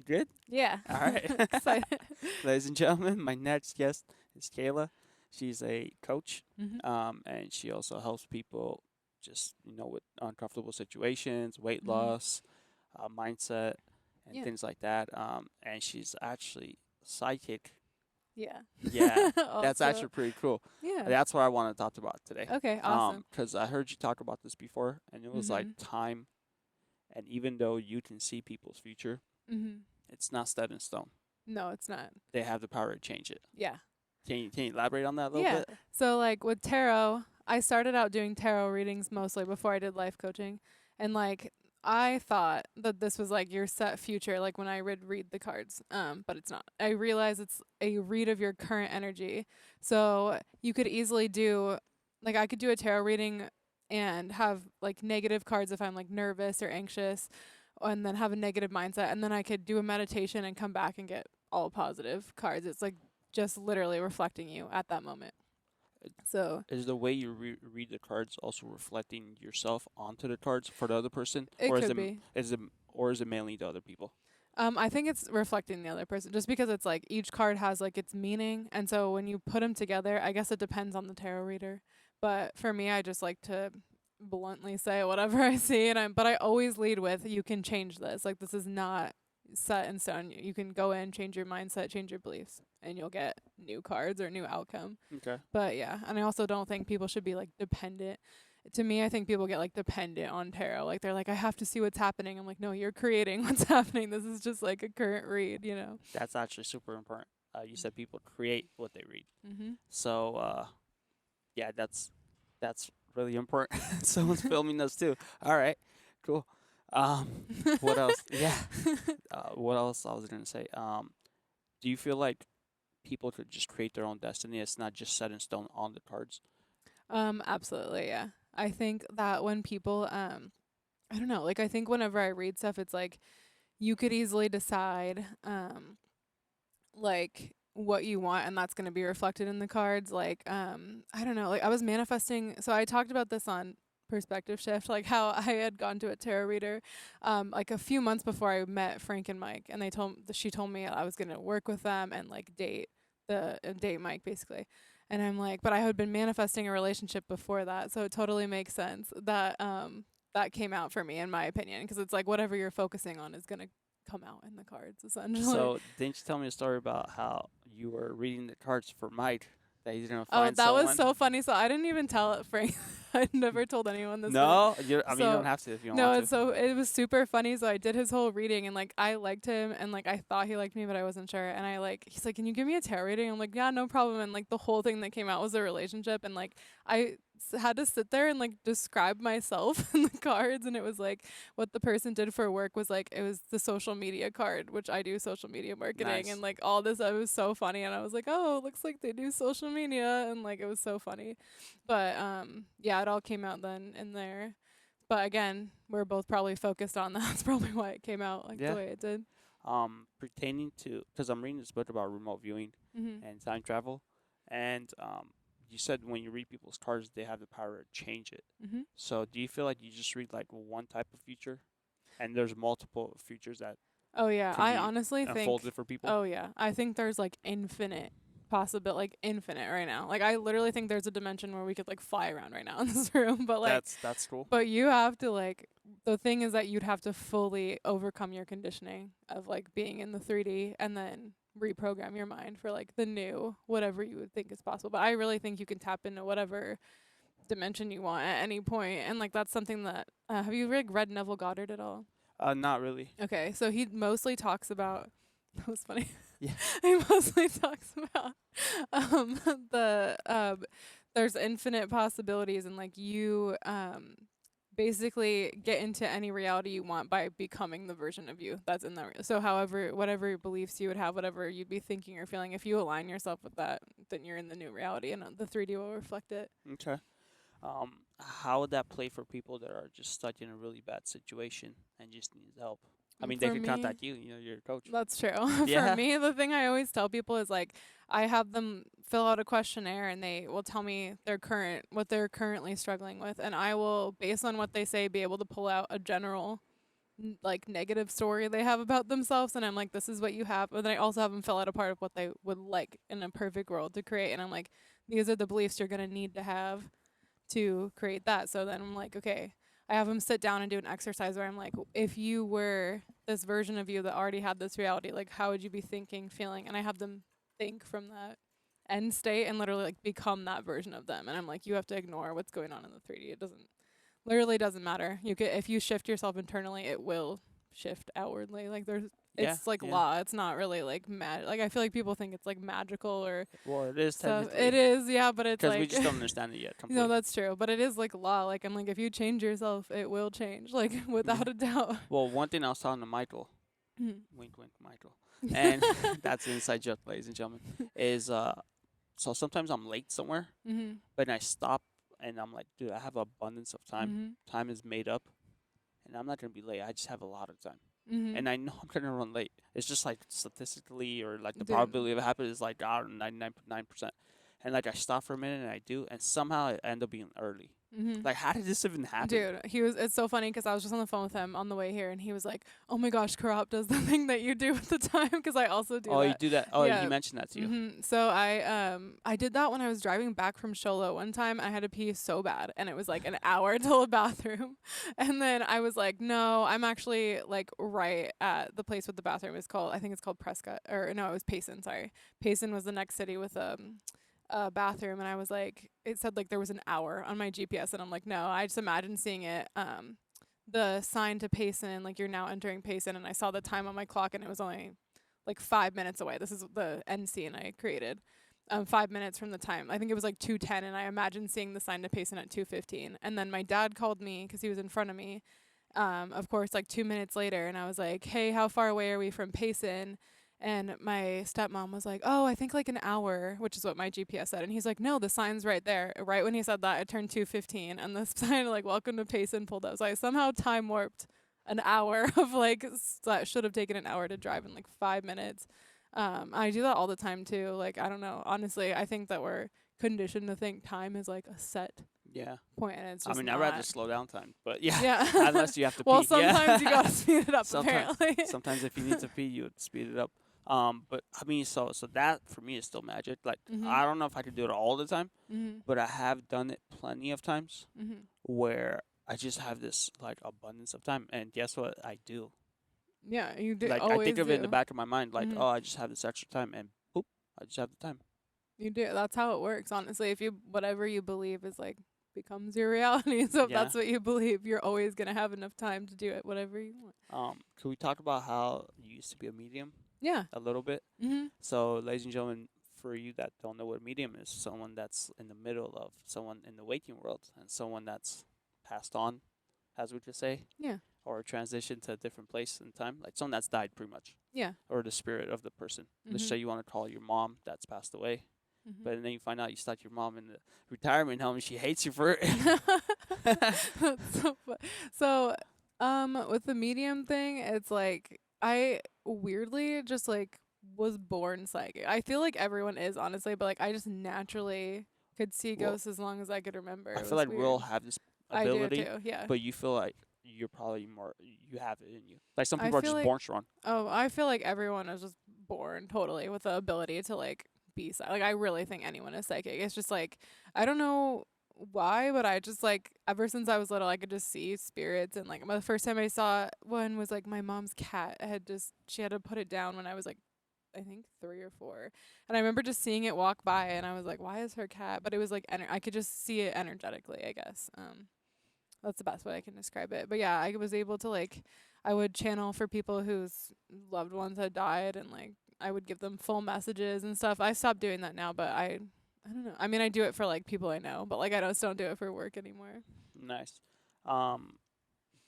Good? Yeah. All right. Excited. Ladies and gentlemen, my next guest is Kayla. She's a coach, Hmm. and she also helps people just, with uncomfortable situations, weight Hmm. loss, mindset, and Yeah. things like that. And she's actually psychic. Yeah. Yeah, that's Also, actually pretty cool. yeah. That's what I want to talk about today. Okay. Awesome. Because I heard you talk about this before, and it was like Hmm. time. And even though you can see people's future, Hmm. it's not set in stone. No, it's not. They have the power to change it. Yeah. Can you elaborate on that a little Yeah. bit? So like with tarot, I started out doing tarot readings mostly before I did life coaching. And like I thought that this was like your set future, like when I read the cards. But it's not. I realize it's a read of your current energy. So you could easily do like I could do a tarot reading and have like negative cards if I'm like nervous or anxious and then have a negative mindset and then I could do a meditation and come back and get all positive cards. It's like just literally reflecting you at that moment. So Is the way you read the cards also reflecting yourself onto the cards for the other person, it or is could it be. is it or is it mainly the other people? I think it's reflecting the other person just because it's like each card has like its meaning. And so when you put them together, I guess it depends on the tarot reader. But for me, I just like to bluntly say whatever I see. But I always lead with, you can change this. Like, this is not set in stone. You can go in, change your mindset, change your beliefs, and you'll get new cards or new outcome. Okay. But yeah, and I also don't think people should be like dependent. To me, I think people get like dependent on tarot. Like they're like, I have to see what's happening. I'm like, no, you're creating what's happening. This is just like a current read. That's actually super important. You said people create what they read. Mhm. So yeah, that's really important. Someone's filming us too. All right, cool. Um, what else? Yeah. What else I was gonna say? Do you feel like people could just create their own destiny? It's not just set in stone on the cards. Absolutely, yeah. I think that when people I don't know, like I think whenever I read stuff it's like you could easily decide like what you want and that's going to be reflected in the cards like I don't know, like I was manifesting, so I talked about this on perspective shift, like how I had gone to a tarot reader like a few months before I met Frank and Mike, and she told me I was going to work with them and like date Mike basically. And I'm like, but I had been manifesting a relationship before that, so it totally makes sense that that came out for me in my opinion, because it's like whatever you're focusing on is going to come out in the cards essentially. So didn't you tell me a story about how you were reading the cards for Mike that he's gonna Oh, find that was someone? so funny. So I didn't even tell it, Frank. I'd never told anyone this. No, I mean you don't So have to if you don't no, want it's to. so it was super funny. So I did his whole reading and like I liked him and like I thought he liked me, but I wasn't sure. And he's like, "Can you give me a tarot reading?" I'm like, "Yeah, no problem." And like the whole thing that came out was a relationship, and like I had to sit there and like describe myself in the cards, and it was like what the person did for work was like it was the social media card, which I do social media marketing, Nice. and like all this. It was so funny, and I was like, "Oh, looks like they do social media," and like it was so funny. But yeah, it all came out then in there. But again, we're both probably focused on that. That's probably why it came out like the Yeah. way it did. Pertaining to, because I'm reading this book about remote viewing Mhm. and time travel, and you said when you read people's cards, they have the power to change it. Mhm. So do you feel like you just read like one type of future, and there's multiple futures that Oh yeah, can I be honestly think. unfolded for people? Oh yeah, I think there's like infinite possible, like infinite right now. Like I literally think there's a dimension where we could like fly around right now in this room. But like, That's cool. but you have to like. The thing is that you'd have to fully overcome your conditioning of like being in the 3D and then reprogram your mind for like the new whatever you would think is possible. But I really think you can tap into whatever dimension you want at any point, and like that's something that have you read Neville Goddard at all? Not really. Okay, so he mostly talks about that was funny. Yeah. He mostly talks about um the there's infinite possibilities, and like you basically get into any reality you want by becoming the version of you that's in that so however whatever beliefs you would have, whatever you'd be thinking or feeling, if you align yourself with that, then you're in the new reality, and the 3D will reflect it. Okay. How would that play for people that are just stuck in a really bad situation and just need help? I mean, they For could me, contact you. You know, you're a coach. that's true. For Yeah. me, the thing I always tell people is like I have them fill out a questionnaire and they will tell me what they're currently struggling with, and I will, based on what they say, be able to pull out a general like negative story they have about themselves, and I'm like, this is what you have. But then I also have them fill out a part of what they would like in a perfect world to create, and I'm like, these are the beliefs you're gonna need to have to create that. So then I'm like, okay, I have them sit down and do an exercise where I'm like, if you were this version of you that already had this reality, like how would you be thinking, feeling? And I have them think from that end state and literally like become that version of them. And I'm like, you have to ignore what's going on in the 3D. It doesn't literally doesn't matter. You could, if you shift yourself internally, it will shift outwardly. Like there's Yeah, it's like yeah. law. It's not really like like I feel like people think it's like magical or Well, it is stuff. technically It is, yeah, but it's because we like just don't understand it yet completely. no, that's true. But it is like law. Like I'm like, if you change yourself, it will change. Like without a doubt. Well, one thing I was talking to Michael, Mhm. wink, wink, Michael, and that's an inside joke, ladies and gentlemen, is so sometimes I'm late somewhere, Mhm. but I stop and I'm like, dude, I have abundance of time. Mhm. Time is made up, and I'm not gonna be late. I just have a lot of time, Mhm. and I know I'm gonna run late. It's just like statistically, or like the Dude. probability of it happening is like 99.9%. And like I stop for a minute and I do, and somehow I end up being early. Mhm. Like, how did this even happen? Dude, it's so funny because I was just on the phone with him on the way here, and he was like, "Oh my gosh, Karop does the thing that you do with the time," because I also do Oh, that. you do that? Oh, Yeah. he mentioned that to you. So I did that when I was driving back from Sholo one time. I had to pee so bad, and it was like an hour till a bathroom, and then I was like, "No, I'm actually like right at the place with the bathroom. It's called, I think it's called Prescott, or no, it was Payson. Sorry, Payson was the next city with bathroom, and I was like, it said like there was an hour on my GPS, and I'm like, no, I just imagine seeing it, the sign to Payson, like you're now entering Payson, and I saw the time on my clock, and it was only like 5 minutes away. This is the end scene I created. 5 minutes from the time. I think it was like 2:10, and I imagined seeing the sign to Payson at 2:15. And then my dad called me because he was in front of me. Of course, like 2 minutes later, and I was like, "Hey, how far away are we from Payson?" And my stepmom was like, "Oh, I think like an hour," which is what my GPS said. And he's like, "No, the sign's right there." Right when he said that, it turned 2:15, and the sign like "Welcome to Payson" pulled up. So I somehow time warped an hour of like that should have taken an hour to drive in like 5 minutes. I do that all the time too. Like I don't know. Honestly, I think that we're conditioned to think time is like a set Yeah. point, and it's I just mean, not. I'd rather slow down time, but yeah. Yeah. Unless you have to well, pee. sometimes yeah. you gotta speed it up. Sometimes- Apparently. Sometimes if you need to pee, you would speed it up. But I mean, so that for me is still magic. Like I don't know if I could do it all the time, but I have done it plenty of times where I just have this like abundance of time, and guess what? I do. Yeah, you do. Like I Always think of it in the do. back of my mind, like, oh, I just have this extra time, and boop, I just have the time. You do. That's how it works. Honestly, if you whatever you believe is like becomes your reality. So if Yeah. that's what you believe, you're always gonna have enough time to do it. Whatever you want. Can we talk about how you used to be a medium Yeah. a little bit? Mhm. So, ladies and gentlemen, for you that don't know what a medium is, someone that's in the middle of someone in the waking world and someone that's passed on, as we could say. Yeah. Or transitioned to a different place in time, like someone that's died pretty much. Yeah. Or the spirit of the person. Let's Mhm. say you want to call your mom that's passed away, Mhm. but then you find out you stuck your mom in the retirement home and she hates you for it. That's so with the medium thing, it's like I weirdly just like was born psychic. I feel like everyone is honestly, but like I just naturally could see Well, ghosts as long as I could remember. I It feel was like we all weird. have this I do ability, too, yeah. but you feel like you're probably more, you have it in you. Like some I people are feel just like- born strong. Oh, I feel like everyone is just born totally with the ability to like be like I really think anyone is psychic. It's just like I don't know why, but I just like ever since I was little I could just see spirits, and like the first time I saw one was like my mom's cat she had to put it down when I was like I think 3 or 4. And I remember just seeing it walk by, and I was like, why is her cat? But it was like I could just see it energetically, I guess. That's the best way I can describe it. But yeah, I was able to like I would channel for people whose loved ones had died, and like I would give them full messages and stuff. I stopped doing that now, but I don't know. I mean, I do it for like people I know, but like I just don't do it for work anymore. Nice.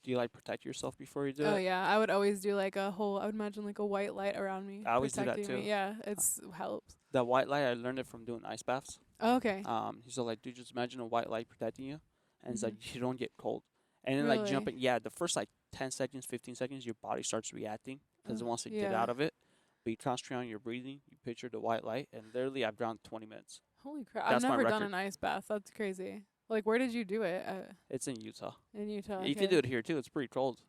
Do you like protect yourself before you do Oh it? yeah, I would always do like I would imagine like a white light around me. I always do that protecting me. too. Yeah, it's helps. The white light, I learned it from doing ice baths. Oh, okay. He's like, dude, just imagine a white light protecting you, and it's like Mhm. you don't get cold. And then Really? like jumping, yeah, the first like 10 seconds, 15 seconds, your body starts reacting because it wants to get yeah. out of it. But you concentrate on your breathing. You picture the white light, and literally, I've drowned 20 minutes. Holy crap! That's I've my never done record. an ice bath. That's crazy. Like, where did you do it? It's in Utah. In Utah. You can okay. do it here too. It's pretty cold.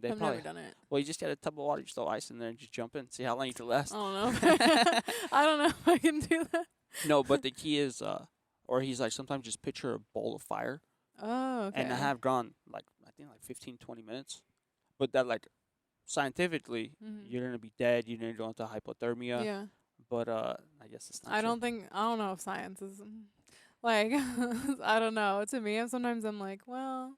They I've probably never done it. well, you just get a tub of water, you just throw ice in there, and just jump in, see how long you can last. I don't know. I don't know if I can do that. No, but the key is, or he's like sometimes just picture a bowl of fire, Oh, okay. and I have gone like I think like 15, 20 minutes, but that like scientifically you're gonna be dead, you're gonna go into hypothermia. Yeah. But I guess it's not I true. don't know if science is like I don't know. To me, sometimes I'm like, well,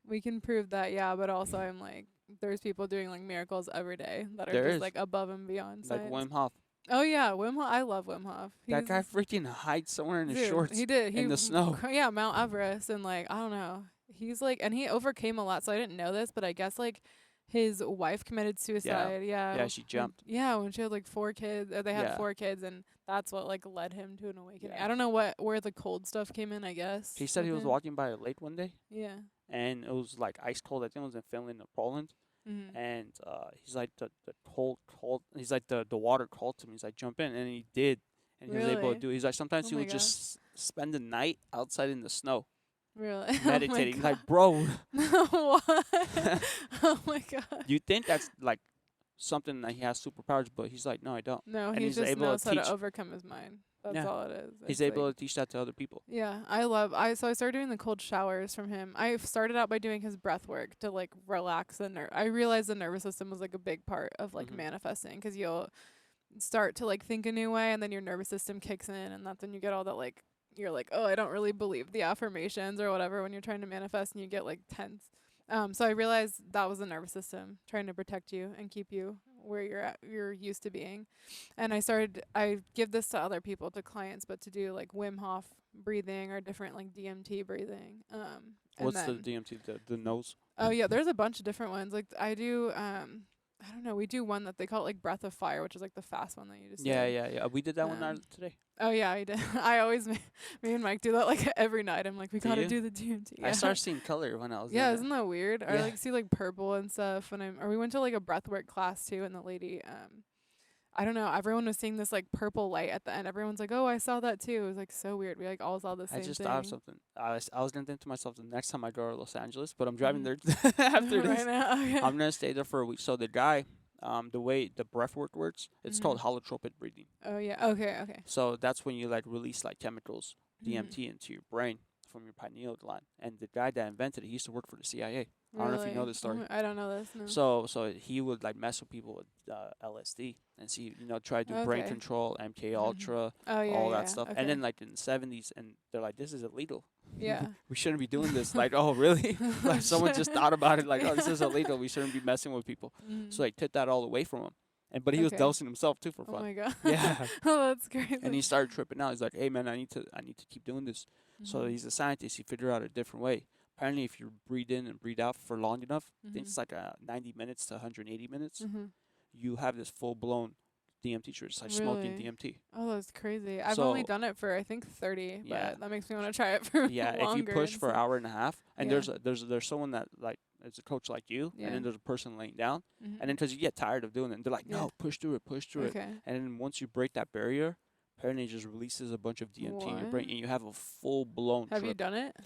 we can prove that, yeah, but also I'm like, there's people doing like miracles every day that are There just is like above and beyond like science. Wim Hof. Oh yeah, Wim Hof. I love Wim Hof. That guy freaking hides somewhere in his dude, shorts he did. in the snow. Yeah, Mount Everest, and like I don't know. He's like, and he overcame a lot. So I didn't know this, but I guess like his wife committed suicide. Yeah. Yeah, she jumped. When she had like 4 kids. They had Yeah. 4 kids, and that's what like led him to an awakening. Yeah. I don't know where the cold stuff came in. I guess He said he was walking by a lake one day, Yeah. and it was like ice cold. I think it was in Finland or Poland. Mm-hmm. And he's like the cold. He's like the water called to him. He's like jump in, and he did, and he was able Really? to do it. He's like sometimes Oh he my would just spend the night outside in the snow Really? meditating. Oh my Like, bro, what? Oh my god. you think that's like something that he has superpowers, but he's like, no, I don't. No, And he he's just able knows to how to teach. overcome his mind. That's Yeah. all it is. He's It's able like, to teach that to other people. yeah, so I started doing the cold showers from him. I started out by doing his breath work to like relax the nerve. I realized the nervous system was like a big part of like Mhm. manifesting, 'cause you'll start to like think a new way, and then your nervous system kicks in, and that's when you get all that like you're like, oh, I don't really believe the affirmations or whatever when you're trying to manifest, and you get like tense. So I realized that was the nervous system trying to protect you and keep you where you're used to being. And I give this to other people, to clients, but to do like Wim Hof breathing or different like DMT breathing. What's the DMT? The nose? Oh yeah, there's a bunch of different ones. Like I do I don't know, we do one that they call it like breath of fire, which is like the fast one that you just Yeah, did. yeah. We did that one today. Oh yeah, I did. I always me and Mike do that like every night. I'm like, we Do gotta you? do the DMT. I started seeing color when I was. Yeah, doing isn't that weird? I Yeah. like see like purple and stuff or we went to like a breathwork class too, and the lady I don't know, everyone was seeing this like purple light at the end. Everyone's like, oh, I saw that too. It was like so weird. We like all saw the same I just thing. thought of something. I was gonna think to myself the next time I go to Los Angeles, but I'm driving there after right this. now. Okay. I'm gonna stay there for a week. So the guy, the way the breathwork works, it's called holotropic breathing. Oh yeah. Okay. So that's when you like release like chemicals, Mhm. DMT, into your brain from your pineal gland. And the guy that invented it, he used to work for the CIA. I don't know if you know this story. I don't know this. No. So he would like mess with people with LSD and see, try to do brain Okay. control, MK Ultra, Oh yeah. all yeah, that stuff. Okay. And then like in the 70s, and they're like, this is illegal. yeah. We shouldn't be doing this. Like, oh really? Like someone just thought about it. Like, oh, this is illegal. We shouldn't be messing with people. Mhm. So they took that all away from him. But he was Okay. dosing himself too for Oh fun. my god. Yeah. Oh, that's crazy. And he started tripping out. He's like, hey man, I need to keep doing this. So Mhm. he's a scientist. He figured out a different way. Apparently, if you breathe in and breathe out for long enough, I think Mhm. it's like 90 minutes to 180 minutes, Mhm. you have this full-blown DMT trip. It's like smoking Really? DMT. Oh, that's crazy. I've only So- done it for I think 30, Yeah. but that makes me want to try it for Yeah, if longer. you push and for an stuff. hour and a half, and Yeah. there's someone that like is a coach like you, Yeah. and then there's a person laying down, Mhm. and then because you get tired of doing it, and they're like, Yeah. no, push through it, Okay. and then once you break that barrier, apparently it just releases a bunch of DMT in your brain, What? and you have a full-blown Have trip. you done it?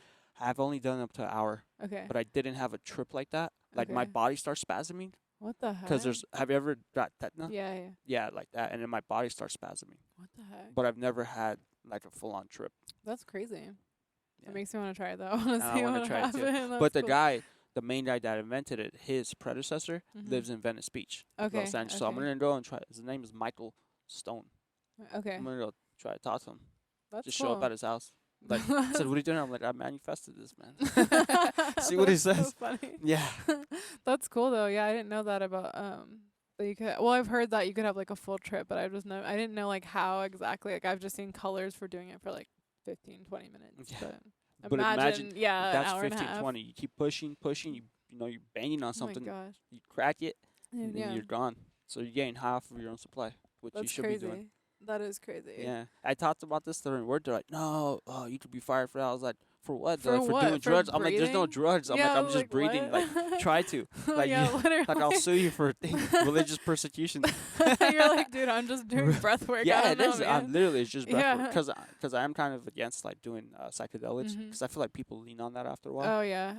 I've only done up to an hour, Okay. but I didn't have a trip like that. Like my Okay. body starts spasming What the heck? because have you ever got tetanus? Yeah. Yeah, like that, and then my body starts spasming. What the heck? But I've never had like a full-on trip. That's crazy. Yeah. It makes me want to try it though. I want to I see wanna what try it too. happens. But the main guy that invented it, his predecessor Mhm. lives in Venice Beach, Okay. Los Angeles. So I'm gonna go and try. His name is Michael Stone. Okay. I'm gonna go try to talk to him. That's Just cool. show up at his house. Like, I said, what are you doing? I'm like, I manifested this, man. See what he That's so says. funny. Yeah. That's cool though. Yeah, I didn't know that about that you could. Well, I've heard that you could have like a full trip, but I didn't know like how exactly. Like I've just seen colors for doing it for like 15, 20 minutes. Yeah. But, But imagine yeah, That's an hour 15, and a half. 20. You keep pushing. You're banging on Oh my something. gosh. You crack it, and then Yeah. you're gone. So you're getting half of your own supply, which you That's should crazy. be doing. That is crazy. Yeah, I talked about this during work. They're like, "No, you could be fired for that." I was like, For what? For Like, for what? doing For drugs? I'm like, there's no breathing? drugs. I'm like, Yeah, I'm just breathing. what? Like, try to. Like, Yeah, you, literally. like I'll sue you for religious persecution. You're like, dude, I'm just doing breath work. I Yeah, don't it know, is. man. Literally, it's just breath work. Yeah. Because I'm kind of against like doing psychedelics Mhm. because I feel like people lean on that after a while. Oh yeah,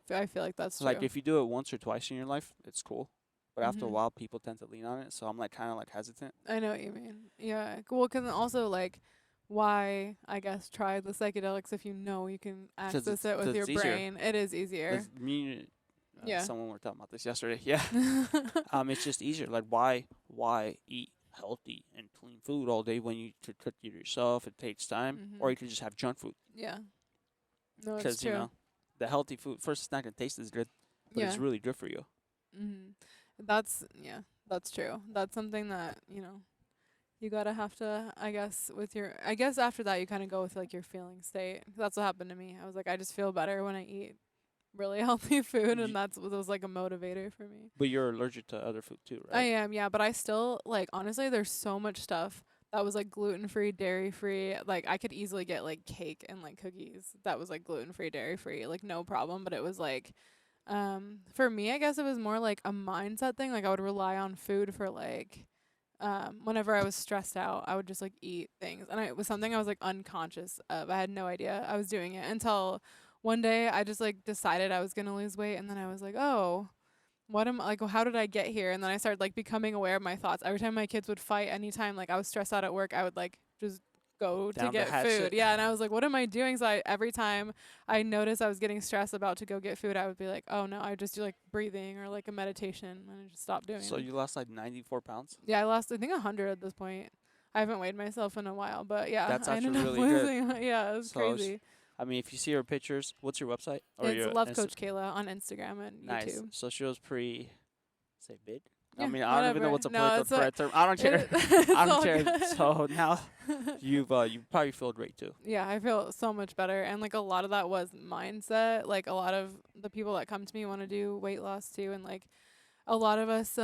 I feel like that's Like true. if you do it once or twice in your life, it's cool. But after a Mhm. while, people tend to lean on it. So I'm like kind of like hesitant. I know what you mean. Yeah. Well, 'cause also like, why I guess try the psychedelics if you know you can access it with your It's easier. brain? It is easier. Me, Yeah. someone were talking about this yesterday. Yeah. It's just easier. Like why eat healthy and clean food all day when you could cook it yourself? It takes time, or Mhm. you could just have junk food. Yeah. No, it's Because you true. know, the healthy food first, it's not gonna taste as good, but Yeah. it's really good for you. Mhm. That's true. That's something that, you gotta have to, I guess, I guess after that you kind of go with like your feeling state. That's what happened to me. I was like, I just feel better when I eat really healthy food, and Y- that's what was like a motivator for me. But you're allergic to other food too, I right? am, yeah, but I still like honestly there's so much stuff that was like gluten free, dairy free. Like I could easily get like cake and like cookies that was like gluten free, dairy free, like no problem, but it was like for me I guess it was more like a mindset thing. Like I would rely on food for like whenever I was stressed out, I would just like eat things. And it was something I was like unconscious of. I had no idea I was doing it until one day I just like decided I was going to lose weight, and then I was like, "Oh, how did I get here?" And then I started like becoming aware of my thoughts. Every time my kids would fight, anytime like I was stressed out at work, I would like just go to Down to get hatch food. it. Yeah, and I was like, what am I doing? So every time I noticed I was getting stressed about to go get food, I would be like, oh no, I just do like breathing or like a meditation, and I just stopped doing So it. you lost like 94 pounds. Yeah, I lost I think 100 at this point. I haven't weighed myself in a while, but yeah, That's I actually ended up really good. losing. Yeah, it was So crazy. I mean, if you see her pictures, what's your website or It's your Love Coach Kayla on Instagram and Nice. YouTube. So she was pretty, say big. I Yeah, mean, I don't even know whatever. what's a No, political it's like correct term. I don't care. it's I don't all care. good. So now you probably feel great too. Yeah, I feel so much better, and like a lot of that was mindset. Like a lot of the people that come to me want to do weight loss too, and like a lot of us,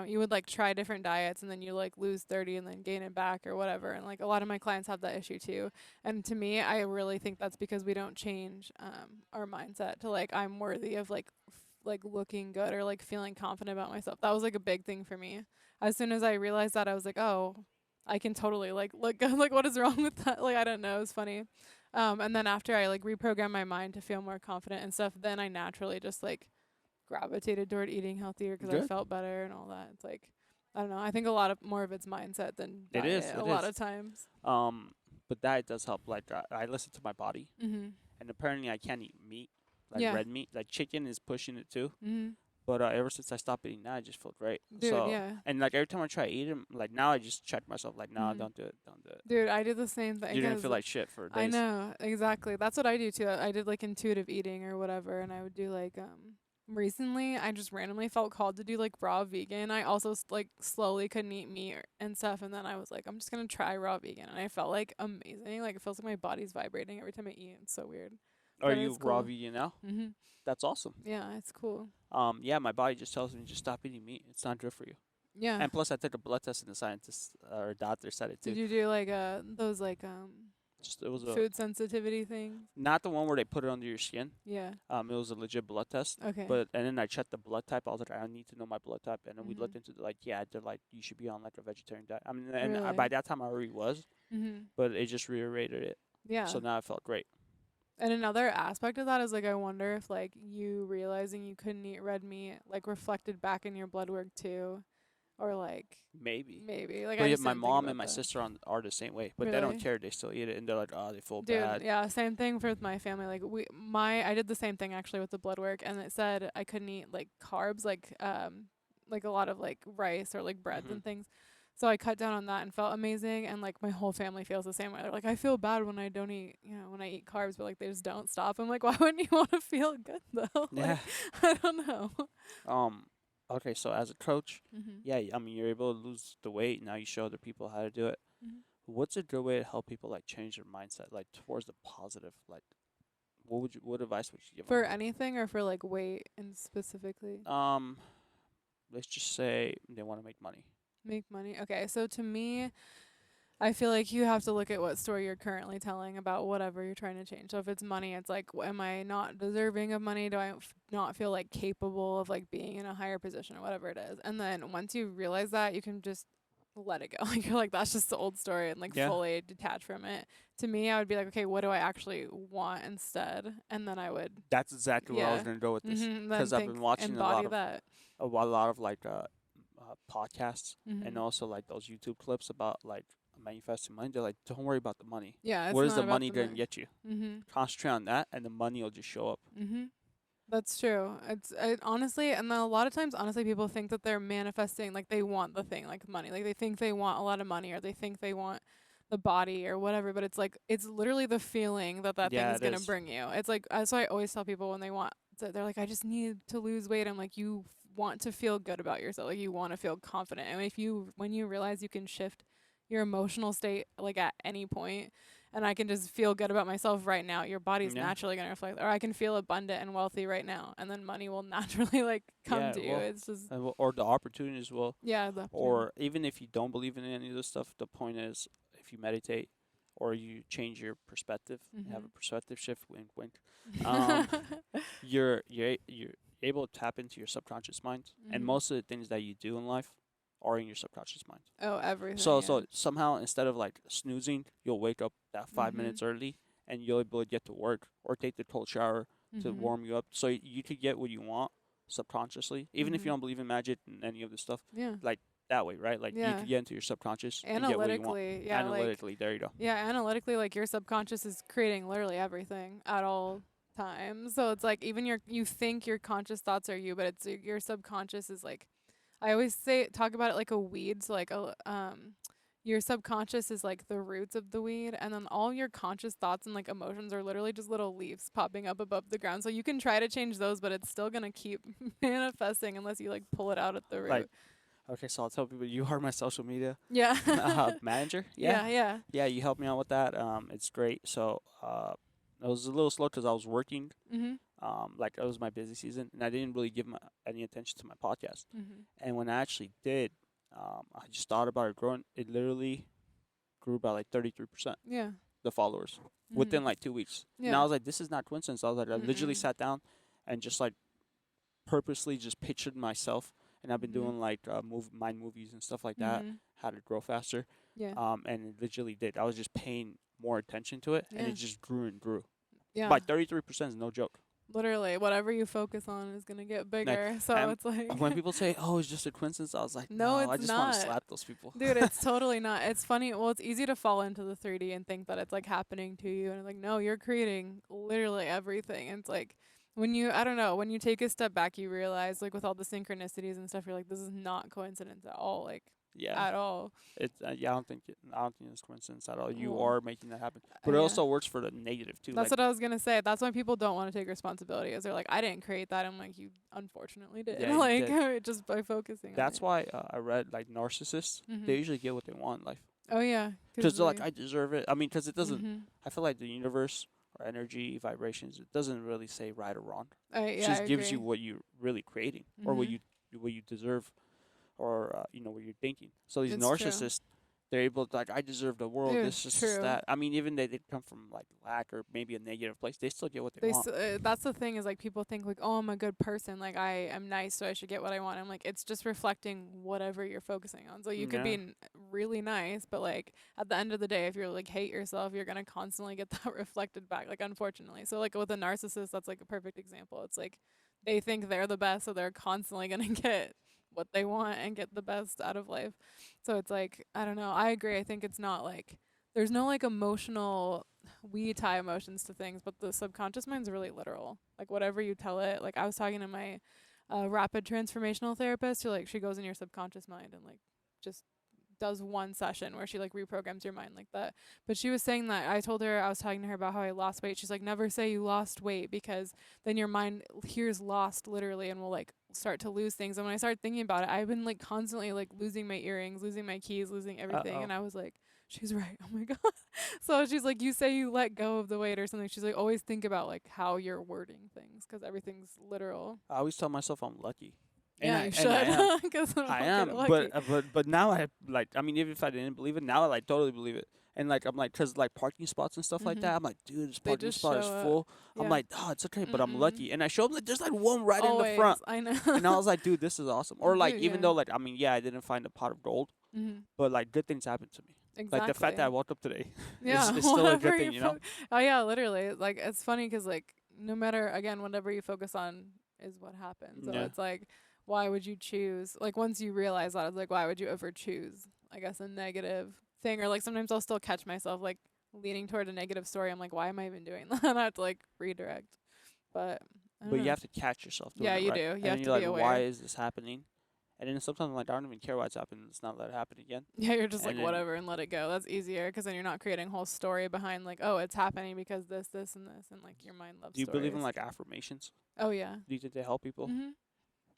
you would like try different diets and then you like lose 30 and then gain it back or whatever. And like a lot of my clients have that issue too. And to me, I really think that's because we don't change our mindset to like I'm worthy of like like looking good or like feeling confident about myself. That was like a big thing for me. As soon as I realized that, I was like, oh, I can totally like look good. Like what is wrong with that? Like I don't know. It was funny. And then after I like reprogrammed my mind to feel more confident and stuff, then I naturally just like gravitated toward eating healthier because I Good. felt better and all that. It's like I don't know. I think a lot of more of it's mindset than It is. diet. A It lot is. of times. But diet does help. Like I listen to my body, Mhm. and apparently I can't eat meat, like Yeah. red meat. Like chicken is pushing it too. Mhm. But ever since I stopped eating that, I just feel great. Dude, So yeah. and like every time I try to eat them, like now I just check myself. Like, nah, Mhm. don't do it. Don't do it. Dude, I did the same thing. You're gonna 'Cause feel like shit for days. I know exactly. That's what I do too. I did like intuitive eating or whatever, and I would do like recently I just randomly felt called to do like raw vegan. I also like slowly couldn't eat meat and stuff, and then I was like, I'm just gonna try raw vegan, and I felt like amazing. Like it feels like my body's vibrating every time I eat. It's so weird. Are But you it's raw cool. vegan now? Mhm. That's awesome. Yeah, it's cool. Yeah, my body just tells me just stop eating meat. It's not good for you. Yeah. And plus, I took a blood test, and the scientist or doctor said it too. Did you do like those like Just it was a food sensitivity things? not the one where they put it under your skin. Yeah. It was a legit blood test. Okay. But and then I checked the blood type. I was like, I need to know my blood type. And then we Mhm. looked into like, yeah, they're like, you should be on like a vegetarian diet. I mean, and Really? by that time I already was, Mhm. but it just reiterated it. Yeah. So now I felt great. And another aspect of that is like I wonder if like you realizing you couldn't eat red meat like reflected back in your blood work too, or like Maybe. like But I yeah, just my didn't think mom about and my that. sister are the same way, but they don't Really? care. They still eat it, and they're like, oh, they feel Dude, bad. yeah, same thing with my family. Like I did the same thing actually with the blood work, and it said I couldn't eat like carbs, like a lot of like rice or like breads Mhm. and things. So I cut down on that and felt amazing, and like my whole family feels the same way. They're like, I feel bad when I don't eat, when I eat carbs, but like they just don't stop. I'm like, why wouldn't you want to feel good though? Yeah. Like, I don't know. Okay, so as a coach, Mhm. yeah, I mean, you're able to lose the weight. Now you show other people how to do it. Mhm. What's a good way to help people like change their mindset, like towards the positive? Like, what advice would you give For anything or for like weight and specifically? them? Let's just say they want to make money. Make money. Okay, so to me, I feel like you have to look at what story you're currently telling about whatever you're trying to change. So if it's money, it's like, am I not deserving of money? Do I not feel like capable of like being in a higher position or whatever it is? And then once you realize that, you can just let it go. Like you're like, that's just the old story and like Yeah. fully detach from it. To me, I would be like, okay, what do I actually want instead? And then I would, That's exactly where I was yeah, gonna go with this, then because I've think, been watching embody that. a lot of like podcasts, and Mm-hmm. also like those YouTube clips about like manifesting money. They're like, don't worry about the money. Yeah, it's What is not the about money the going to money. get you? Mm-hmm. Concentrate on that, and the money will just show up. Mm-hmm. That's true. Honestly, and then a lot of times, honestly, people think that they're manifesting, like they want the thing, like money. Like they think they want a lot of money or they think they want the body or whatever, but it's like, it's literally the feeling that that thing Yeah, is it going to is. bring you. It's like, that's why I always tell people when they want to, they're like, I just need to lose weight. I'm like, you want to feel good about yourself. Like you want to feel confident. And if you, when you realize you can shift your emotional state, like at any point, and I can just feel good about myself right now, your body's Yeah, naturally going to reflect, or I can feel abundant and wealthy right now, and then money will naturally like come yeah, to it you. will. It's just, Or the opportunities will. yeah, the opportunity. Or even if you don't believe in any of this stuff, the point is, if you meditate or you change your perspective, you have a perspective shift, wink, wink, um, you're able to tap into your subconscious mind, and most of the things that you do in life are in your subconscious mind. Oh, everything, So yeah. somehow, instead of like snoozing, you'll wake up that 5 minutes early, and you'll be able to get to work or take the cold shower to warm you up, so you could get what you want subconsciously, even if you don't believe in magic and any of this stuff. Yeah. Like that way, right? Like you Yeah. could get into your subconscious and get what you want. Analytically, yeah, like, Analytically, there you go. yeah, analytically, like your subconscious is creating literally everything at all times. So it's like even you think your conscious thoughts are you, but it's your subconscious is like, I always talk about it like a weed. So like your subconscious is like the roots of the weed, and then all your conscious thoughts and like emotions are literally just little leaves popping up above the ground. So you can try to change those, but it's still gonna keep manifesting unless you like pull it out at the Like, root. okay, so I'll tell people you are my social media Yeah. manager. Yeah, Yeah, yeah. yeah, you helped me out with that. It's great. So it was a little slow because I was working. Mhm. Like it was my busy season, and I didn't really give any attention to my podcast. Mhm. And when I actually did, I just thought about it growing. It literally grew by like 33%, Yeah. the followers, Mhm. within like 2 weeks. And I Yeah. was like, this is not coincidence. I was like, I literally Mm-mm. sat down and just like purposely just pictured myself, and I've been Mhm. doing like mind movies and stuff like that, Mhm. how to grow faster. Yeah. And it literally did. I was just paying more attention to it, and Yeah. it just grew and grew. Yeah. By 33% is no joke. Literally, whatever you focus on is gonna get Like, bigger. So and it's like, when people say, "Oh, it's just a coincidence," I was like, no, "No, I it's just want to not. slap those people." Dude, it's totally not. It's funny. Well, it's easy to fall into the 3D and think that it's like happening to you. And it's like, no, you're creating literally everything. And it's like, when you, I don't know, when you take a step back, you realize, like, with all the synchronicities and stuff, you're like, this is not coincidence at all. Like, Yeah, at all. it's yeah. I don't think it's coincidence at all. You Well, are making that happen, but it yeah. also works for the negative too. That's Like, what I was gonna say. That's why people don't want to take responsibility. Is they're like, I didn't create that. I'm like, you unfortunately did. yeah, you Like, did. just by focusing on That's it. why I read like narcissists. They usually get what they want in life Oh yeah, because they're like, I deserve it. I mean, because it doesn't. Mhm. I feel like the universe or energy vibrations, it doesn't really say right or wrong. It Yeah, I just gives you agree. what you're really creating or Mhm. what you deserve, or what you're thinking. So these It's true. narcissists, they're able to like, I deserve the world. It's This, true. that. I mean, even they come from like lack or maybe a negative place, they still get what they want. That's the thing is like people think like, oh, I'm a good person, like I am nice, so I should get what I want. I'm like, it's just reflecting whatever you're focusing on. So you could be Yeah, really nice, but like at the end of the day, if you're like hate yourself, you're gonna constantly get that reflected back. Like unfortunately, so like with a narcissist, that's like a perfect example. It's like they think they're the best, so they're constantly gonna get what they want and get the best out of life. So it's like, I don't know. I agree. I think it's not like there's no like emotional, we tie emotions to things, but the subconscious mind's really literal. Like whatever you tell it. Like I was talking to my rapid transformational therapist who like she goes in your subconscious mind and like just does one session where she like reprograms your mind like that. But she was saying that I told her, I was talking to her about how I lost weight. She's like, never say you lost weight because then your mind hears lost literally and will like start to lose things. And when I started thinking about it, I've been like constantly like losing my earrings, losing my keys, losing everything. oh, And I was like, she's right. Oh my God. So she's like, you say you let go of the weight or something. She's like, always think about like how you're wording things because everything's literal. I always tell myself I'm lucky. And Yeah, you and I am. should. 'Cause I I don't am, get lucky. but now I like. I mean, even if I didn't believe it, now I like totally believe it. And like I'm like, cause like parking spots and stuff like Mhm. that. I'm like, dude, this They parking just spot is show up. full. I'm Yeah. like, oh, it's okay, but I'm Mm-mm. lucky. And I show up like there's like one right in the Always. front, I know. and I was like, dude, this is awesome. Or like Dude, even yeah. though like I mean, yeah, I didn't find a pot of gold, Mhm. but like good things happened to me. Like the fact that I Exactly. woke up today Yeah. is still a good Whatever thing, you you know. oh yeah, literally. Like it's funny 'cause like no matter again whatever you focus on is what happens. So Yeah. it's like why would you choose like once you realize that it's like why would you ever choose I guess a negative thing or like sometimes I'll still catch myself like leaning toward a negative story. I'm like why am I even doing that? I have to like redirect. But I don't But you know. have to catch yourself doing Yeah, it, you right? do. And You then have you're to be like, why aware. is this happening? And then sometimes I'm like, I don't even care why it's happening. Let's not let it happen again. Yeah, you're just And like then whatever and let it go. That's easier 'cause then you're not creating a whole story behind like, oh, it's happening because this, and this, and like your mind loves do you believe in stories. like affirmations? Oh yeah. Do you think they help people? Mhm.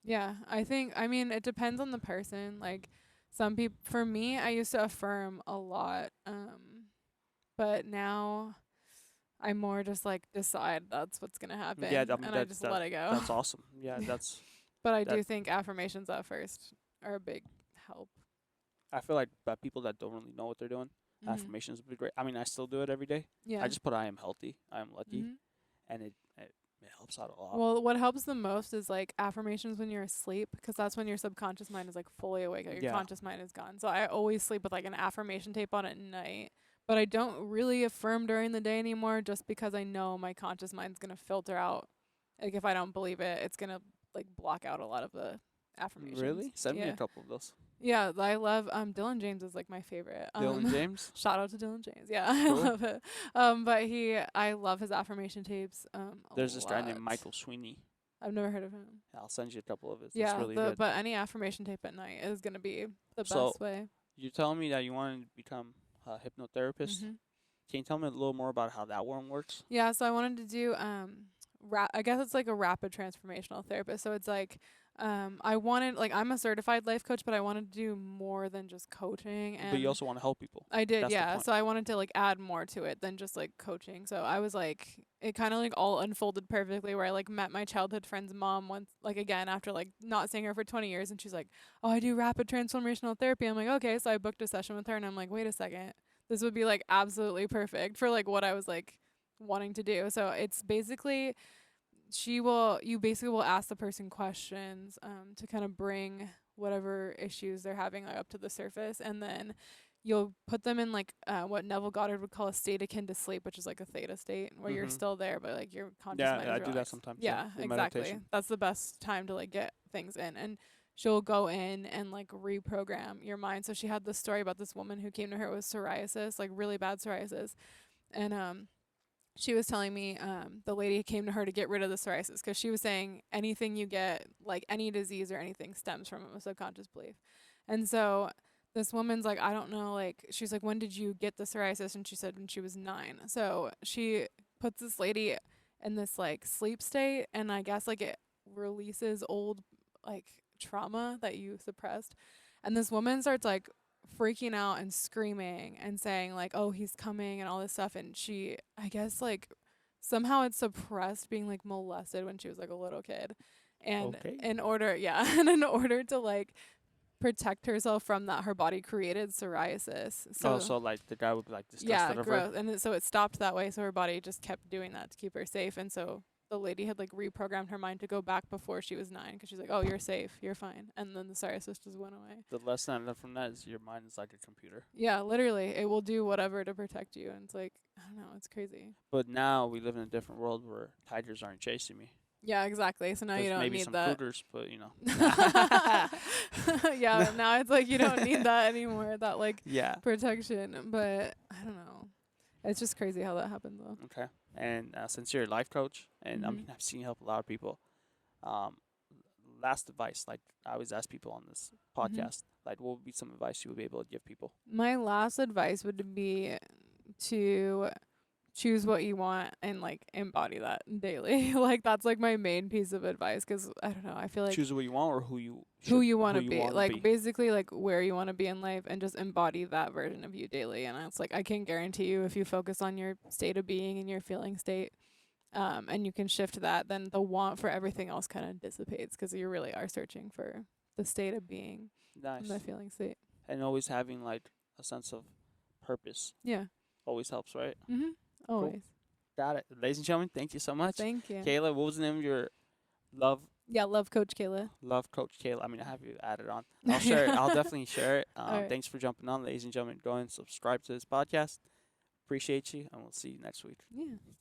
Yeah, I think I mean it depends on the person. Like some people for me, I used to affirm a lot. But now I more just like decide that's what's going to Yeah, happen I mean and I just let it go. that's awesome. Yeah, that's But I that. do think affirmations at first are a big help. I feel like by people that don't really know what they're doing, Mhm. affirmations would be great. I mean, I still do it every day. I Yeah. just put I am healthy, I am lucky, Mhm. and it helps out a lot. Well, what helps the most is like affirmations when you're asleep because that's when your subconscious mind is like fully awake. Like, your Yeah, conscious mind is gone. So I always sleep with like an affirmation tape on at night. But I don't really affirm during the day anymore just because I know my conscious mind's going to filter out. Like if I don't believe it, it's going to like block out a lot of the affirmations. really? Send me a Yeah. couple of those. Yeah, I love Dylan James is like my favorite. Dylan James. Shout out to Dylan James. Yeah, I Cool. love it. But I love his affirmation tapes. A There's this guy lot. named Michael Sweeney. I've never heard of him. I'll send you a couple of his. It's Yeah, really good. but any affirmation tape at night is gonna be the So best way. you're telling me that you want to become a hypnotherapist. Mhm. Can you tell me a little more about how that one works? Yeah, so I wanted to do I guess it's like a rapid transformational therapist. So it's like I wanted like I'm a certified life coach, but I wanted to do more than just coaching and But you also want to help people. I did, That's the yeah. point. So I wanted to like add more to it than just like coaching. So I was like it kind of like all unfolded perfectly where I like met my childhood friend's mom once like again after like not seeing her for 20 years and she's like, "Oh, I do rapid transformational therapy." I'm like, "Okay." So I booked a session with her and I'm like, "Wait a second. This would be like absolutely perfect for like what I was like wanting to do." So it's basically you basically will ask the person questions to kind of bring whatever issues they're having like, up to the surface and then you'll put them in like what Neville Goddard would call a state akin to sleep, which is like a theta state where you're still there but like your conscious mind Yeah, is I do that relaxed. sometimes. Yeah, with exactly. meditation. That's the best time to like get things in and she'll go in and like reprogram your mind. So she had this story about this woman who came to her with psoriasis, like really bad psoriasis. And she was telling me the lady came to her to get rid of the psoriasis because she was saying anything you get, like any disease or anything, stems from a subconscious belief. And so this woman's like, I don't know, like, she's like, when did you get the psoriasis? And she said when she was 9. So she puts this lady in this like sleep state, and I guess like it releases old like trauma that you suppressed. And this woman starts like freaking out and screaming and saying like, "Oh, he's coming," and all this stuff. And she, I guess, like somehow it suppressed being like molested when she was like a little kid. And Okay. in order, yeah, and in order to like protect herself from that, her body created psoriasis. So like the guy would be like disgusted Yeah, of her. growth. And so it stopped that way. So her body just kept doing that to keep her safe. And so the lady had like reprogrammed her mind to go back before she was 9 because she's like, "Oh, you're safe. You're fine." And then the psoriasis just went away. The lesson I learned from that is your mind is like a computer. Yeah, literally. It will do whatever to protect you. And it's like, I don't know. It's crazy. But now we live in a different world where tigers aren't chasing me. Yeah, exactly. So now you There's don't maybe need some that. cougars, but you know. Yeah, now it's like you don't need that anymore, that like Yeah. protection. But I don't know. It's just crazy how that happened though. Okay. And since you're a life coach, and I Mhm. mean I've seen you help a lot of people. Um, last advice, like I always ask people on this podcast, like what would be some advice you would be able to give people? My last advice would be to choose what you want and like embody that daily. Like that's like my main piece of advice because I don't know. I feel like Choose what you want or who you who you want to who be, wanna like basically like where you want to be in life and just embody that version of you daily. And it's like I can guarantee you if you focus on your state of being and your feeling state, and you can shift that, then the want for everything else kind of dissipates because you really are searching for the state of being and Nice. the feeling state. And always having like a sense of purpose Yeah. always helps, right? Always. Got it. Ladies and gentlemen, thank you so much. Thank you. Kayla, what was the name of your love Yeah, love Coach Kayla. love coach Kayla? I mean, I have you added on. I'll share it. I'll definitely share it. Alright. Thanks for jumping on, ladies and gentlemen. Go and subscribe to this podcast. Appreciate you, and we'll see you next week. Yeah.